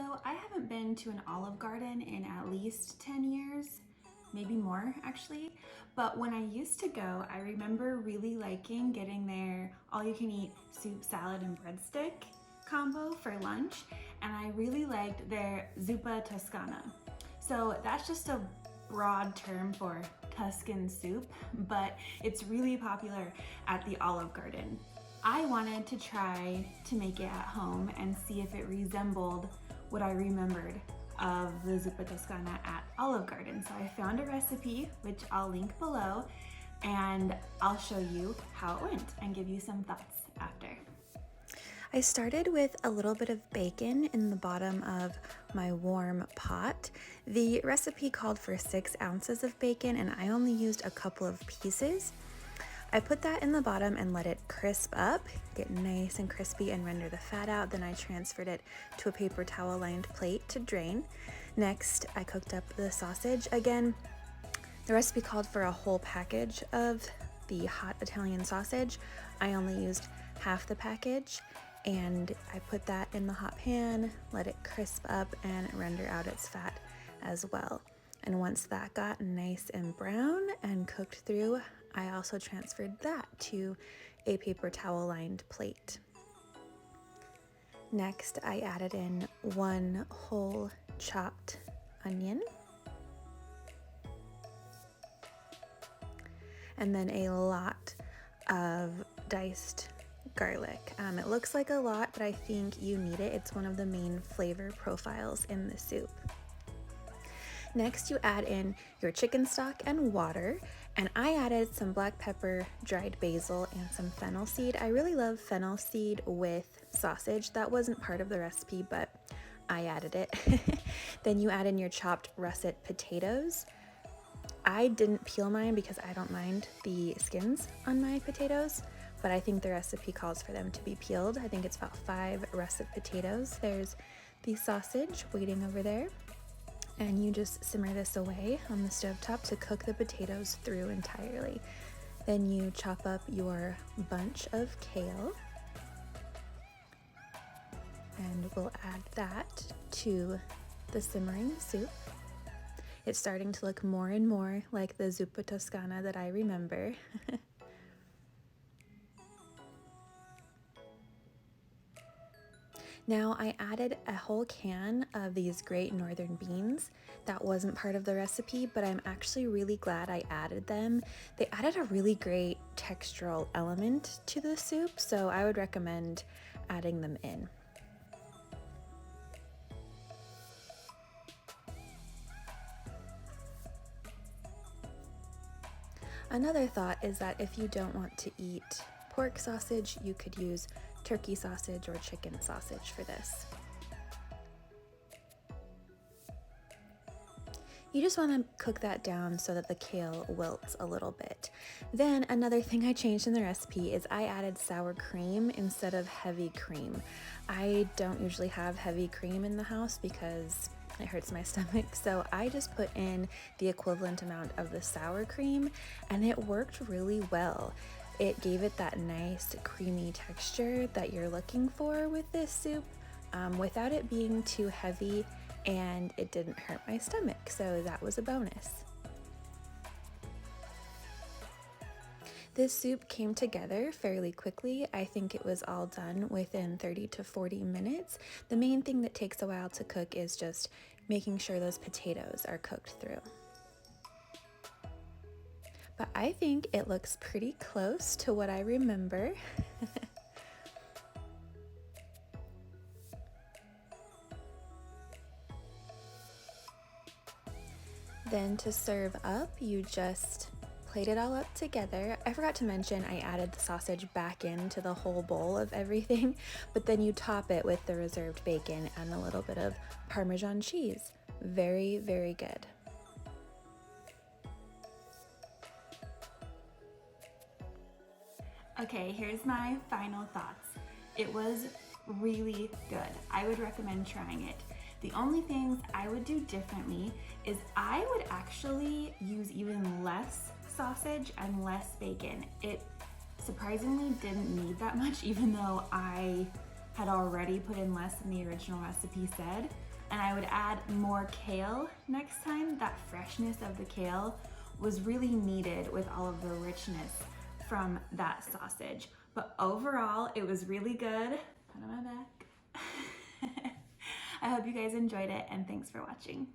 So I haven't been to an Olive Garden in at least 10 years, maybe more actually. But when I used to go, I remember really liking getting their all-you-can-eat soup, salad, and breadstick combo for lunch. And I really liked their Zuppa Toscana. So that's just a broad term for Tuscan soup, but it's really popular at the Olive Garden. I wanted to try to make it at home and see if it resembled what I remembered of the Zuppa Toscana at Olive Garden. So I found a recipe, which I'll link below, and I'll show you how it went and give you some thoughts after. I started with a little bit of bacon in the bottom of my warm pot. The recipe called for 6 ounces of bacon and I only used a couple of pieces. I put that in the bottom and let it crisp up, get nice and crispy and render the fat out. Then I transferred it to a paper towel lined plate to drain. Next, I cooked up the sausage. Again, the recipe called for a whole package of the hot Italian sausage. I only used half the package. And I put that in the hot pan, let it crisp up and render out its fat as well. And once that got nice and brown and cooked through, I also transferred that to a paper towel lined plate. Next, I added in 1 whole chopped onion and then a lot of diced garlic. It looks like a lot, but I think you need it. It's one of the main flavor profiles in the soup. Next, you add in your chicken stock and water, and I added some black pepper, dried basil, and some fennel seed. I really love fennel seed with sausage. That wasn't part of the recipe, but I added it. Then you add in your chopped russet potatoes. I didn't peel mine because I don't mind the skins on my potatoes, but I think the recipe calls for them to be peeled. I think it's about 5 russet potatoes. There's the sausage waiting over there, and you just simmer this away on the stovetop to cook the potatoes through entirely. Then you chop up your bunch of kale, and we'll add that to the simmering soup. It's starting to look more and more like the Zuppa Toscana that I remember. Now I added a whole can of these great northern beans. That wasn't part of the recipe, but I'm actually really glad I added them. They added a really great textural element to the soup, so I would recommend adding them in. Another thought is that if you don't want to eat pork sausage, you could use turkey sausage or chicken sausage for this. You just want to cook that down so that the kale wilts a little bit. Then another thing I changed in the recipe is I added sour cream instead of heavy cream. I don't usually have heavy cream in the house because it hurts my stomach, so I just put in the equivalent amount of the sour cream and it worked really well. It gave it that nice creamy texture that you're looking for with this soup without it being too heavy, and it didn't hurt my stomach, so that was a bonus. This soup came together fairly quickly. I think it was all done within 30 to 40 minutes. The main thing that takes a while to cook is just making sure those potatoes are cooked through. But I think it looks pretty close to what I remember. Then to serve up, you just plate it all up together. I forgot to mention I added the sausage back into the whole bowl of everything, but then you top it with the reserved bacon and a little bit of Parmesan cheese. Very, very good. Okay, here's my final thoughts. It was really good. I would recommend trying it. The only things I would do differently is I would actually use even less sausage and less bacon. It surprisingly didn't need that much, even though I had already put in less than the original recipe said. and I would add more kale next time. That freshness of the kale was really needed with all of the richness from that sausage. But overall, it was really good. Pat on my back. I hope you guys enjoyed it, and thanks for watching.